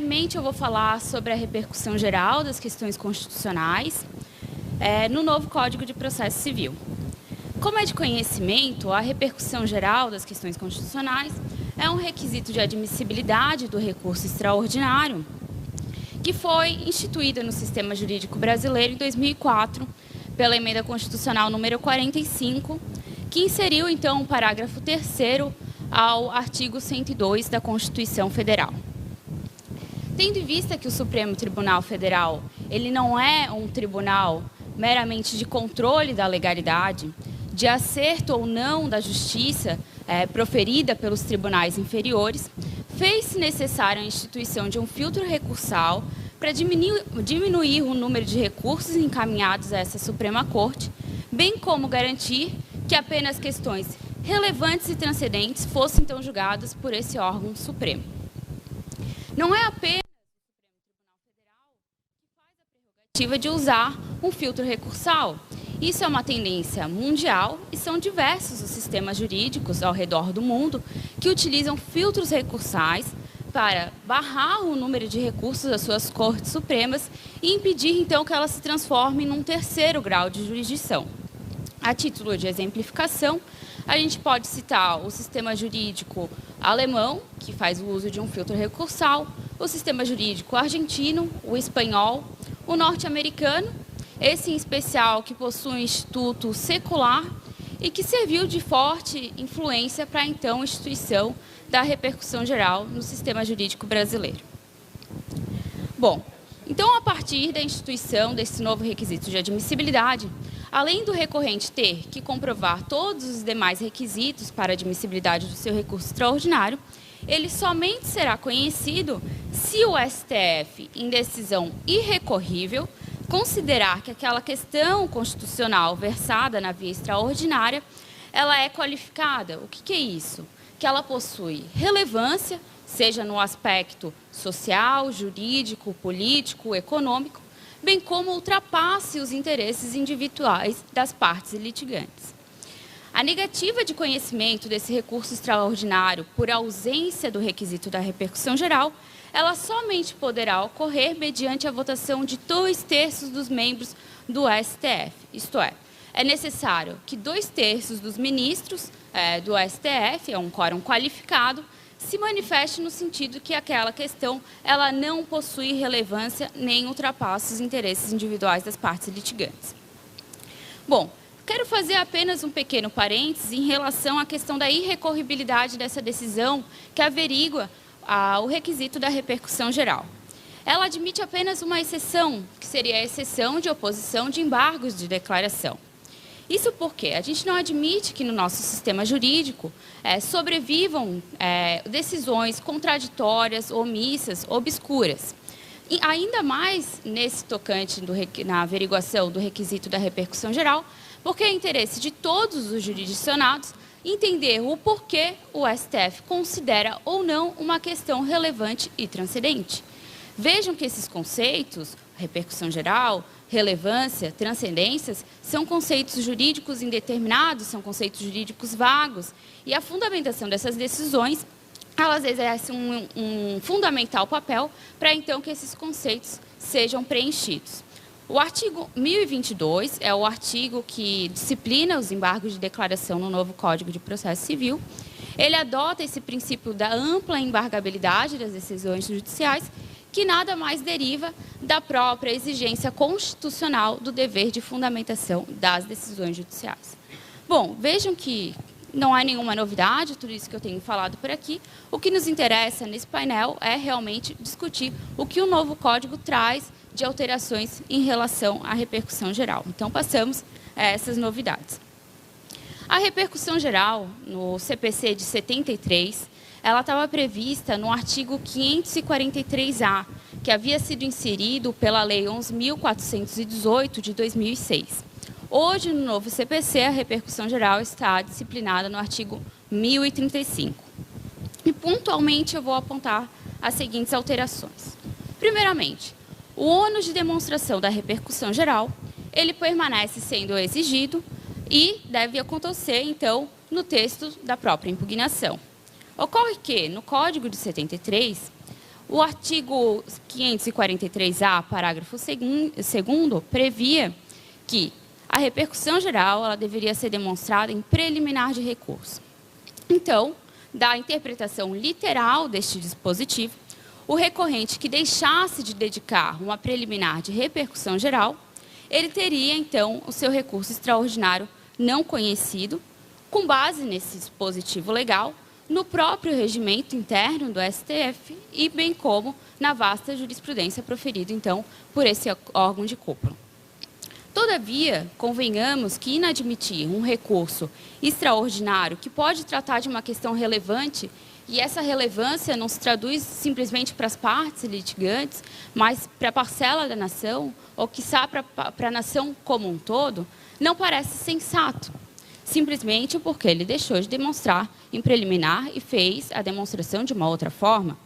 brevemente eu vou falar sobre a repercussão geral das questões constitucionais no novo Código de Processo Civil. Como é de conhecimento, a repercussão geral das questões constitucionais é um requisito de admissibilidade do recurso extraordinário que foi instituída no sistema jurídico brasileiro em 2004 pela Emenda Constitucional número 45, que inseriu, então, o parágrafo 3º ao artigo 102 da Constituição Federal. Tendo em vista que o Supremo Tribunal Federal ele não é um tribunal meramente de controle da legalidade, de acerto ou não da justiça proferida pelos tribunais inferiores, fez-se necessária a instituição de um filtro recursal para diminuir o número de recursos encaminhados a essa Suprema Corte, bem como garantir que apenas questões relevantes e transcendentes fossem, então, julgadas por esse órgão supremo. Não é apenas o Supremo Tribunal Federal que faz a prerrogativa de usar um filtro recursal. Isso é uma tendência mundial e são diversos os sistemas jurídicos ao redor do mundo que utilizam filtros recursais para barrar o número de recursos das suas cortes supremas e impedir, então, que elas se transformem num terceiro grau de jurisdição. A título de exemplificação, a gente pode citar o sistema jurídico alemão, que faz o uso de um filtro recursal, o sistema jurídico argentino, o espanhol, o norte-americano, esse em especial que possui um instituto secular e que serviu de forte influência para, então, a instituição da repercussão geral no sistema jurídico brasileiro. Bom, então, a partir da instituição desse novo requisito de admissibilidade, além do recorrente ter que comprovar todos os demais requisitos para a admissibilidade do seu recurso extraordinário, ele somente será conhecido se o STF, em decisão irrecorrível, considerar que aquela questão constitucional versada na via extraordinária, ela é qualificada. O que é isso? Que ela possui relevância, seja no aspecto social, jurídico, político, econômico, bem como ultrapasse os interesses individuais das partes litigantes. A negativa de conhecimento desse recurso extraordinário por ausência do requisito da repercussão geral, ela somente poderá ocorrer mediante a votação de 2/3 dos membros do STF, isto é necessário que 2/3 dos ministros do STF, é um quórum qualificado, se manifeste no sentido que aquela questão ela não possui relevância nem ultrapassa os interesses individuais das partes litigantes. Bom, quero fazer apenas um pequeno parênteses em relação à questão da irrecorribilidade dessa decisão que averigua o requisito da repercussão geral. Ela admite apenas uma exceção, que seria a exceção de oposição de embargos de declaração. Isso porque a gente não admite que no nosso sistema jurídico sobrevivam decisões contraditórias, omissas, obscuras. E ainda mais nesse tocante na averiguação do requisito da repercussão geral, porque é interesse de todos os jurisdicionados entender o porquê o STF considera ou não uma questão relevante e transcendente. Vejam que esses conceitos, repercussão geral, relevância, transcendências, são conceitos jurídicos indeterminados, são conceitos jurídicos vagos, e a fundamentação dessas decisões, elas exercem um fundamental papel para, então, que esses conceitos sejam preenchidos. O artigo 1022 é o artigo que disciplina os embargos de declaração no novo Código de Processo Civil. Ele adota esse princípio da ampla embargabilidade das decisões judiciais, que nada mais deriva da própria exigência constitucional do dever de fundamentação das decisões judiciais. Bom, vejam que não há nenhuma novidade, tudo isso que eu tenho falado por aqui. O que nos interessa nesse painel é realmente discutir o que o novo Código traz de alterações em relação à repercussão geral. Então, passamos a essas novidades. A repercussão geral, no CPC de 73, ela estava prevista no artigo 543-A, que havia sido inserido pela Lei 11.418, de 2006. Hoje, no novo CPC, a repercussão geral está disciplinada no artigo 1035. E, pontualmente, eu vou apontar as seguintes alterações. Primeiramente, o ônus de demonstração da repercussão geral, ele permanece sendo exigido e deve acontecer, então, no texto da própria impugnação. Ocorre que, no Código de 73, O artigo 543-A, parágrafo 2º, previa que a repercussão geral ela deveria ser demonstrada em preliminar de recurso. Então, da interpretação literal deste dispositivo, o recorrente que deixasse de dedicar uma preliminar de repercussão geral, ele teria, então, o seu recurso extraordinário não conhecido, com base nesse dispositivo legal, no próprio regimento interno do STF e bem como na vasta jurisprudência proferida, então, por esse órgão de cúpula. Todavia, convenhamos que inadmitir um recurso extraordinário que pode tratar de uma questão relevante, e essa relevância não se traduz simplesmente para as partes litigantes, mas para a parcela da nação, ou quiçá para a nação como um todo, não parece sensato, simplesmente porque ele deixou de demonstrar em preliminar e fez a demonstração de uma outra forma.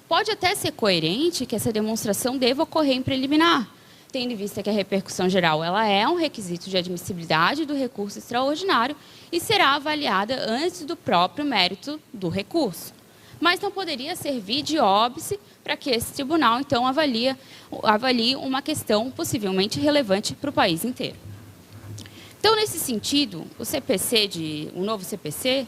Pode até ser coerente que essa demonstração deva ocorrer em preliminar, tendo em vista que a repercussão geral ela é um requisito de admissibilidade do recurso extraordinário e será avaliada antes do próprio mérito do recurso. Mas não poderia servir de óbice para que esse tribunal, então, avalie uma questão possivelmente relevante para o país inteiro. Então, nesse sentido, o novo CPC,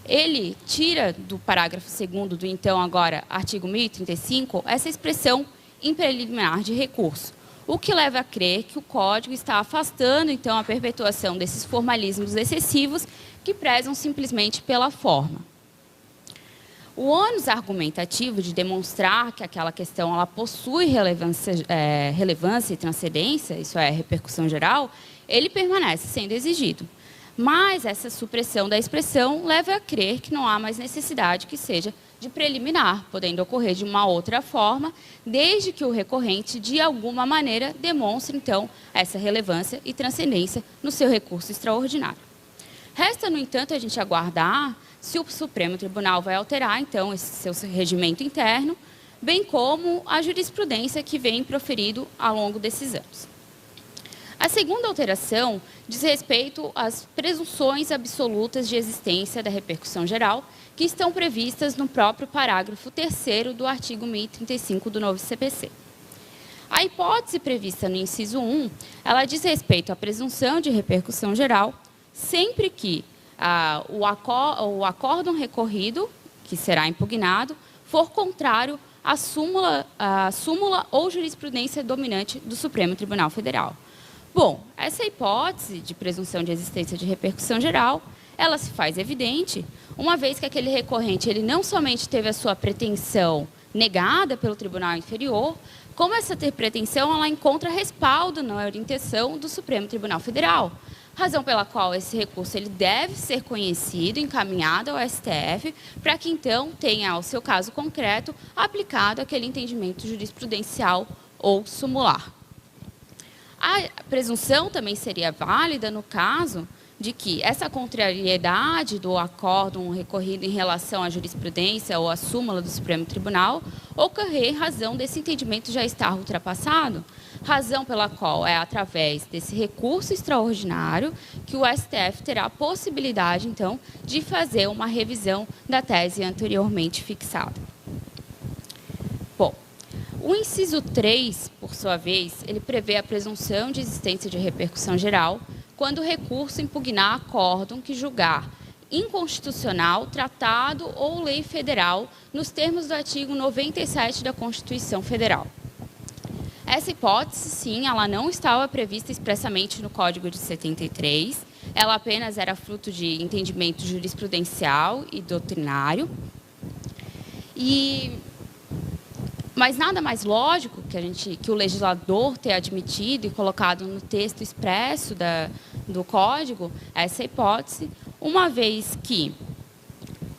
ele tira do parágrafo 2º do, então, agora, artigo 1035, essa expressão em preliminar de recurso, o que leva a crer que o Código está afastando, então, a perpetuação desses formalismos excessivos que prezam simplesmente pela forma. O ônus argumentativo de demonstrar que aquela questão ela possui relevância e transcendência, isso é, repercussão geral, ele permanece sendo exigido. Mas essa supressão da expressão leva a crer que não há mais necessidade que seja de preliminar, podendo ocorrer de uma outra forma, desde que o recorrente, de alguma maneira, demonstre, então, essa relevância e transcendência no seu recurso extraordinário. Resta, no entanto, a gente aguardar se o Supremo Tribunal vai alterar, então, esse seu regimento interno, bem como a jurisprudência que vem proferido ao longo desses anos. A segunda alteração diz respeito às presunções absolutas de existência da repercussão geral, que estão previstas no próprio parágrafo 3º do artigo 1035 do novo CPC. A hipótese prevista no inciso 1, ela diz respeito à presunção de repercussão geral, sempre que o acórdão recorrido, que será impugnado, for contrário à súmula ou jurisprudência dominante do Supremo Tribunal Federal. Bom, essa hipótese de presunção de existência de repercussão geral, ela se faz evidente, uma vez que aquele recorrente ele não somente teve a sua pretensão negada pelo Tribunal Inferior, como essa pretensão ela encontra respaldo na orientação do Supremo Tribunal Federal, razão pela qual esse recurso ele deve ser conhecido, encaminhado ao STF, para que então tenha, ao seu caso concreto, aplicado aquele entendimento jurisprudencial ou sumular. A presunção também seria válida no caso de que essa contrariedade do acórdão recorrido em relação à jurisprudência ou à súmula do Supremo Tribunal ocorrer em razão desse entendimento já estar ultrapassado, razão pela qual é através desse recurso extraordinário que o STF terá a possibilidade, então, de fazer uma revisão da tese anteriormente fixada. Bom, o inciso 3, por sua vez, ele prevê a presunção de existência de repercussão geral quando o recurso impugnar acórdão que julgar inconstitucional, tratado ou lei federal nos termos do artigo 97 da Constituição Federal. Essa hipótese, sim, ela não estava prevista expressamente no Código de 73, ela apenas era fruto de entendimento jurisprudencial e doutrinário. Mas nada mais lógico que o legislador ter admitido e colocado no texto expresso do Código essa hipótese, uma vez que,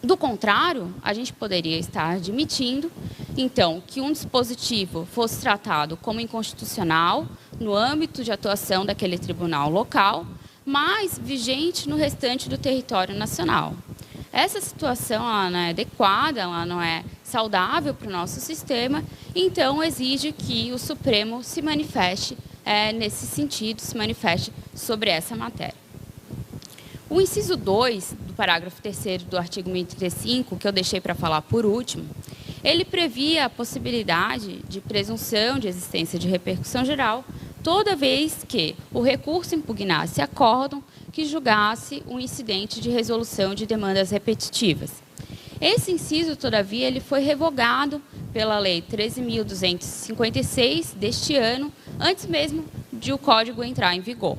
do contrário, a gente poderia estar admitindo, então, que um dispositivo fosse tratado como inconstitucional no âmbito de atuação daquele tribunal local, mas vigente no restante do território nacional. Essa situação ela não é adequada, ela não é saudável para o nosso sistema, então exige que o Supremo se manifeste nesse sentido, se manifeste sobre essa matéria. O inciso 2 do parágrafo 3º do artigo 1035, que eu deixei para falar por último, ele previa a possibilidade de presunção de existência de repercussão geral toda vez que o recurso impugnasse acórdão que julgasse um incidente de resolução de demandas repetitivas. Esse inciso, todavia, ele foi revogado pela Lei 13.256 deste ano, antes mesmo de o Código entrar em vigor.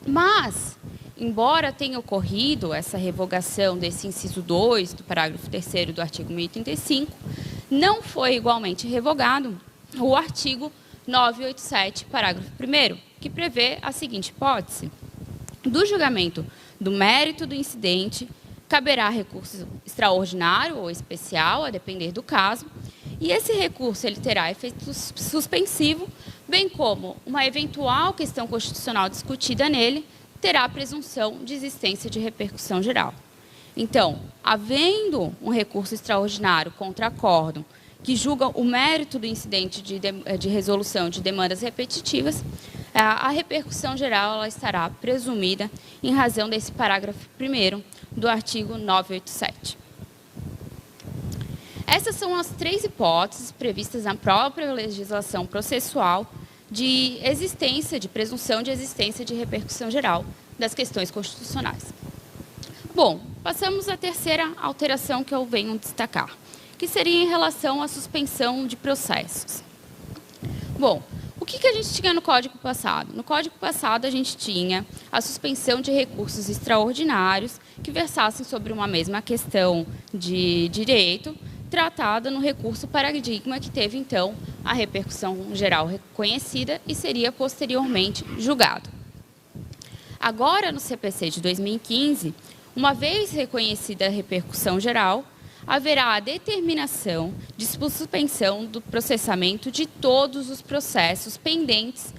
Mas, embora tenha ocorrido essa revogação desse inciso 2 do parágrafo 3º do artigo 1085, não foi igualmente revogado o artigo 987, parágrafo 1º, que prevê a seguinte hipótese: do julgamento do mérito do incidente, caberá recurso extraordinário ou especial, a depender do caso, e esse recurso ele terá efeito suspensivo, bem como uma eventual questão constitucional discutida nele terá a presunção de existência de repercussão geral. Então, havendo um recurso extraordinário contra acórdão que julga o mérito do incidente de resolução de demandas repetitivas, a repercussão geral ela estará presumida em razão desse parágrafo 1º do artigo 987. Essas são as 3 hipóteses previstas na própria legislação processual de existência, de presunção de existência de repercussão geral das questões constitucionais. Bom, passamos à terceira alteração que eu venho destacar, que seria em relação à suspensão de processos. Bom, o que a gente tinha no Código passado? No Código passado, a gente tinha a suspensão de recursos extraordinários que versassem sobre uma mesma questão de direito, tratada no recurso paradigma que teve, então, a repercussão geral reconhecida e seria posteriormente julgado. Agora, no CPC de 2015, uma vez reconhecida a repercussão geral, haverá a determinação de suspensão do processamento de todos os processos pendentes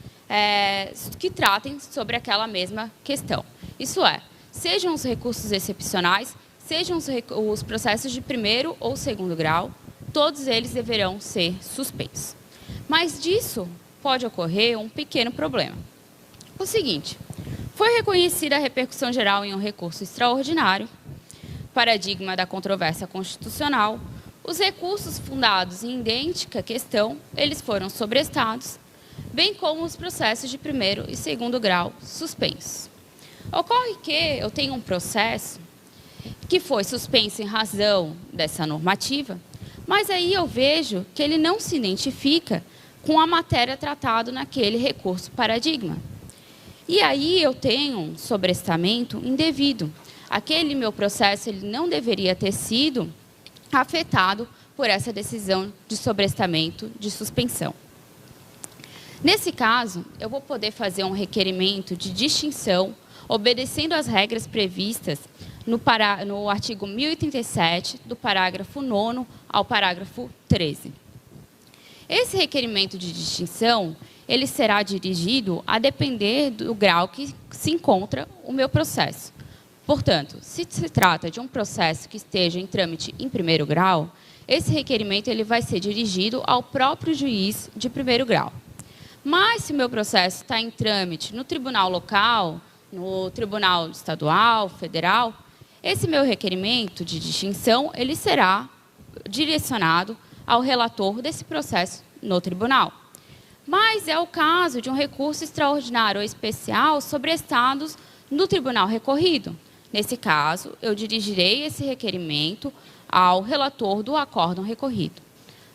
que tratem sobre aquela mesma questão. Isso é, sejam os recursos excepcionais, sejam os processos de primeiro ou segundo grau, todos eles deverão ser suspensos. Mas disso pode ocorrer um pequeno problema. O seguinte, foi reconhecida a repercussão geral em um recurso extraordinário, paradigma da controvérsia constitucional, os recursos fundados em idêntica questão, eles foram sobrestados, bem como os processos de primeiro e segundo grau suspensos. Ocorre que eu tenho um processo que foi suspenso em razão dessa normativa, mas aí eu vejo que ele não se identifica com a matéria tratada naquele recurso paradigma. E aí eu tenho um sobrestamento indevido. Aquele meu processo ele não deveria ter sido afetado por essa decisão de sobrestamento de suspensão. Nesse caso, eu vou poder fazer um requerimento de distinção, obedecendo às regras previstas no artigo 1087, do parágrafo 9º ao parágrafo 13. Esse requerimento de distinção, ele será dirigido a depender do grau que se encontra o meu processo. Portanto, se se trata de um processo que esteja em trâmite em primeiro grau, esse requerimento ele vai ser dirigido ao próprio juiz de primeiro grau. Mas, se o meu processo está em trâmite no tribunal local, no tribunal estadual, federal, esse meu requerimento de distinção ele será direcionado ao relator desse processo no tribunal. Mas é o caso de um recurso extraordinário ou especial sobrestados no tribunal recorrido. Nesse caso, eu dirigirei esse requerimento ao relator do acórdão recorrido.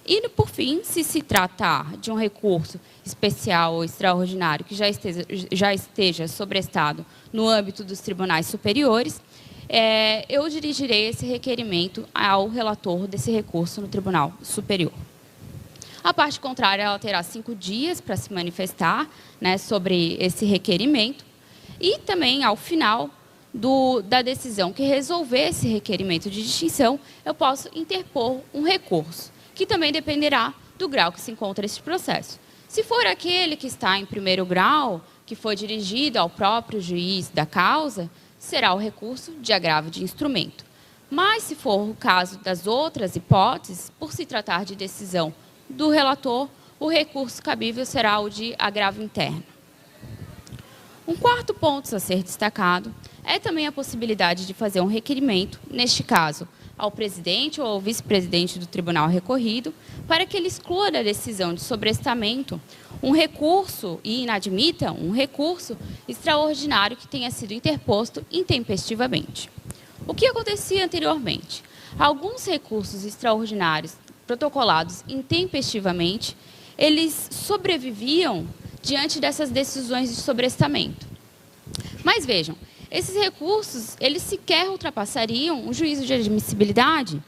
E, por fim, se se tratar de um recurso especial ou extraordinário que já esteja sobrestado no âmbito dos tribunais superiores, eu dirigirei esse requerimento ao relator desse recurso no Tribunal Superior. A parte contrária ela terá 5 dias para se manifestar, né, sobre esse requerimento e também, ao final da decisão que resolver esse requerimento de distinção, eu posso interpor um recurso, que também dependerá do grau que se encontra esse processo. Se for aquele que está em primeiro grau, que foi dirigido ao próprio juiz da causa, será o recurso de agravo de instrumento. Mas, se for o caso das outras hipóteses, por se tratar de decisão do relator, o recurso cabível será o de agravo interno. Um quarto ponto a ser destacado é também a possibilidade de fazer um requerimento, neste caso, ao presidente ou ao vice-presidente do tribunal recorrido para que ele exclua da decisão de sobrestamento um recurso e inadmita um recurso extraordinário que tenha sido interposto intempestivamente. O que acontecia anteriormente? Alguns recursos extraordinários protocolados intempestivamente, eles sobreviviam diante dessas decisões de sobrestamento. Mas vejam, esses recursos, eles sequer ultrapassariam o juízo de admissibilidade,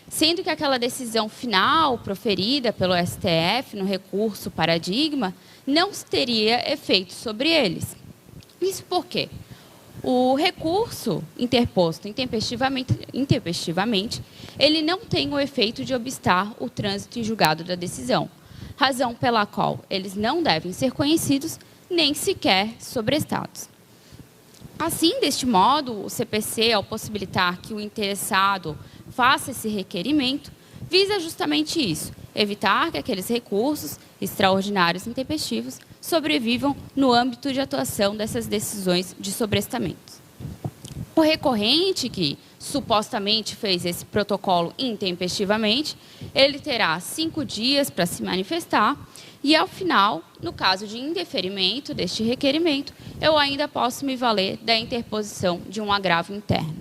sendo que aquela decisão final proferida pelo STF no recurso paradigma não teria efeito sobre eles. Isso por quê? O recurso interposto intempestivamente, ele não tem o efeito de obstar o trânsito em julgado da decisão, razão pela qual eles não devem ser conhecidos nem sequer sobrestados. Assim, deste modo, o CPC, ao possibilitar que o interessado faça esse requerimento, visa justamente isso, evitar que aqueles recursos extraordinários intempestivos sobrevivam no âmbito de atuação dessas decisões de sobrestamento. O recorrente que supostamente fez esse protocolo intempestivamente, ele terá 5 dias para se manifestar e, ao final, no caso de indeferimento deste requerimento, eu ainda posso me valer da interposição de um agravo interno.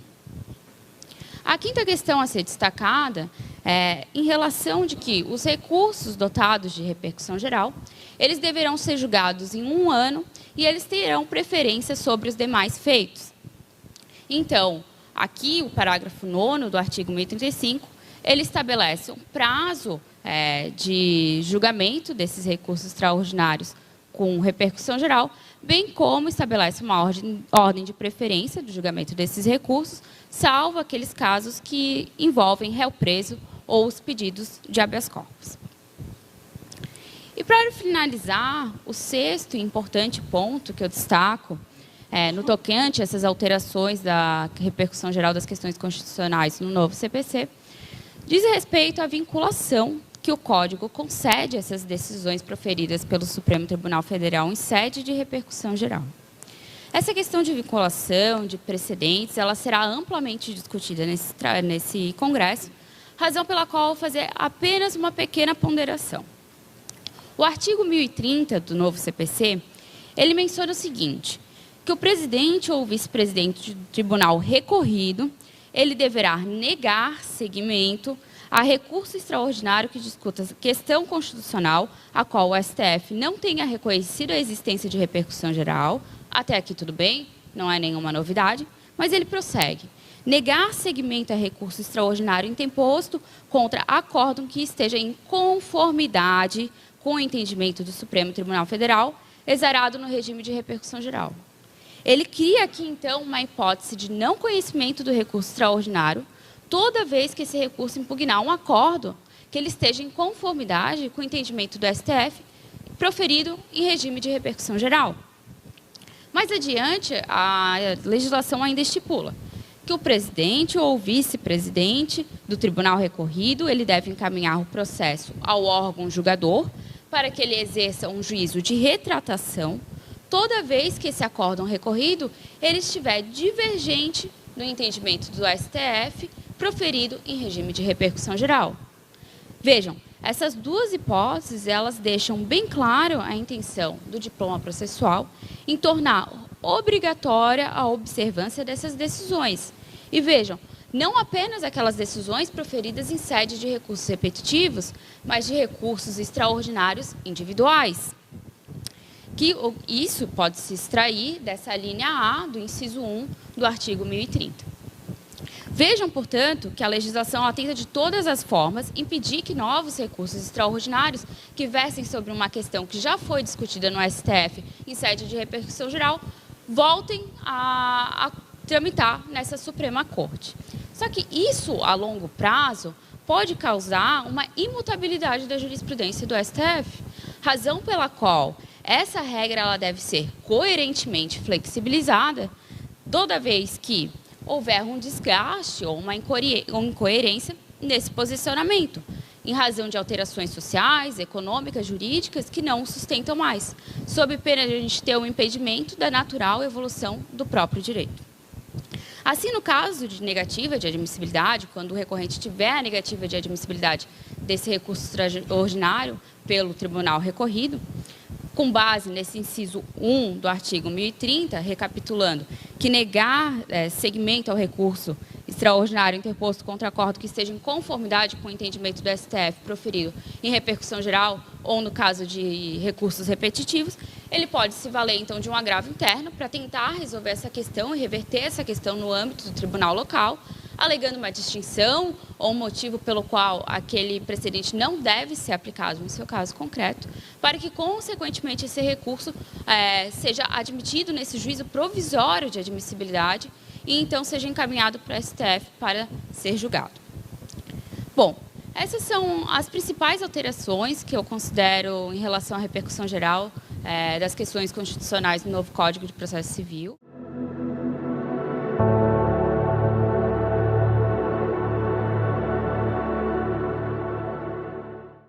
A quinta questão a ser destacada é em relação de que os recursos dotados de repercussão geral, eles deverão ser julgados em 1 ano e eles terão preferência sobre os demais feitos. Então, aqui o parágrafo 9º do artigo 1035, ele estabelece um prazo de julgamento desses recursos extraordinários com repercussão geral, bem como estabelece uma ordem de preferência do julgamento desses recursos, salvo aqueles casos que envolvem réu preso ou os pedidos de habeas corpus. E para finalizar, o 6º e importante ponto que eu destaco, no tocante a essas alterações da repercussão geral das questões constitucionais no novo CPC, diz respeito à vinculação que o Código concede a essas decisões proferidas pelo Supremo Tribunal Federal em sede de repercussão geral. Essa questão de vinculação, de precedentes, ela será amplamente discutida nesse congresso, razão pela qual eu vou fazer apenas uma pequena ponderação. O artigo 1030 do novo CPC, ele menciona o seguinte, que o presidente ou vice-presidente do tribunal recorrido, ele deverá negar seguimento a recurso extraordinário que discuta questão constitucional, a qual o STF não tenha reconhecido a existência de repercussão geral. Até aqui tudo bem, não é nenhuma novidade, mas ele prossegue. Negar seguimento a recurso extraordinário interposto contra acórdão que esteja em conformidade com o entendimento do Supremo Tribunal Federal, exarado no regime de repercussão geral. Ele cria aqui, então, uma hipótese de não conhecimento do recurso extraordinário, toda vez que esse recurso impugnar um acórdão que ele esteja em conformidade com o entendimento do STF, proferido em regime de repercussão geral. Mais adiante, a legislação ainda estipula que o presidente ou vice-presidente do tribunal recorrido, ele deve encaminhar o processo ao órgão julgador para que ele exerça um juízo de retratação, toda vez que esse acórdão recorrido ele estiver divergente do entendimento do STF, proferido em regime de repercussão geral. Vejam, essas duas hipóteses, elas deixam bem claro a intenção do diploma processual em tornar obrigatória a observância dessas decisões. E vejam, não apenas aquelas decisões proferidas em sede de recursos repetitivos, mas de recursos extraordinários individuais. Isso pode se extrair dessa linha A do inciso 1 do artigo 1030. Vejam, portanto, que a legislação atenta de todas as formas impedir que novos recursos extraordinários que versem sobre uma questão que já foi discutida no STF em sede de repercussão geral voltem a tramitar nessa Suprema Corte. Só que isso, a longo prazo, pode causar uma imutabilidade da jurisprudência do STF, razão pela qual essa regra ela deve ser coerentemente flexibilizada toda vez que houver um desgaste ou uma incoerência nesse posicionamento, em razão de alterações sociais, econômicas, jurídicas, que não o sustentam mais, sob pena de a gente ter o impedimento da natural evolução do próprio direito. Assim, no caso de negativa de admissibilidade, quando o recorrente tiver a negativa de admissibilidade desse recurso extraordinário pelo tribunal recorrido, com base nesse inciso 1 do artigo 1030, recapitulando, que negar seguimento ao recurso extraordinário interposto contra acordo que esteja em conformidade com o entendimento do STF proferido em repercussão geral ou no caso de recursos repetitivos, ele pode se valer, então, de um agravo interno para tentar resolver essa questão e reverter essa questão no âmbito do tribunal local, alegando uma distinção ou um motivo pelo qual aquele precedente não deve ser aplicado no seu caso concreto, para que, consequentemente, esse recurso seja admitido nesse juízo provisório de admissibilidade e, então, seja encaminhado para o STF para ser julgado. Bom, essas são as principais alterações que eu considero em relação à repercussão geral das questões constitucionais no novo Código de Processo Civil.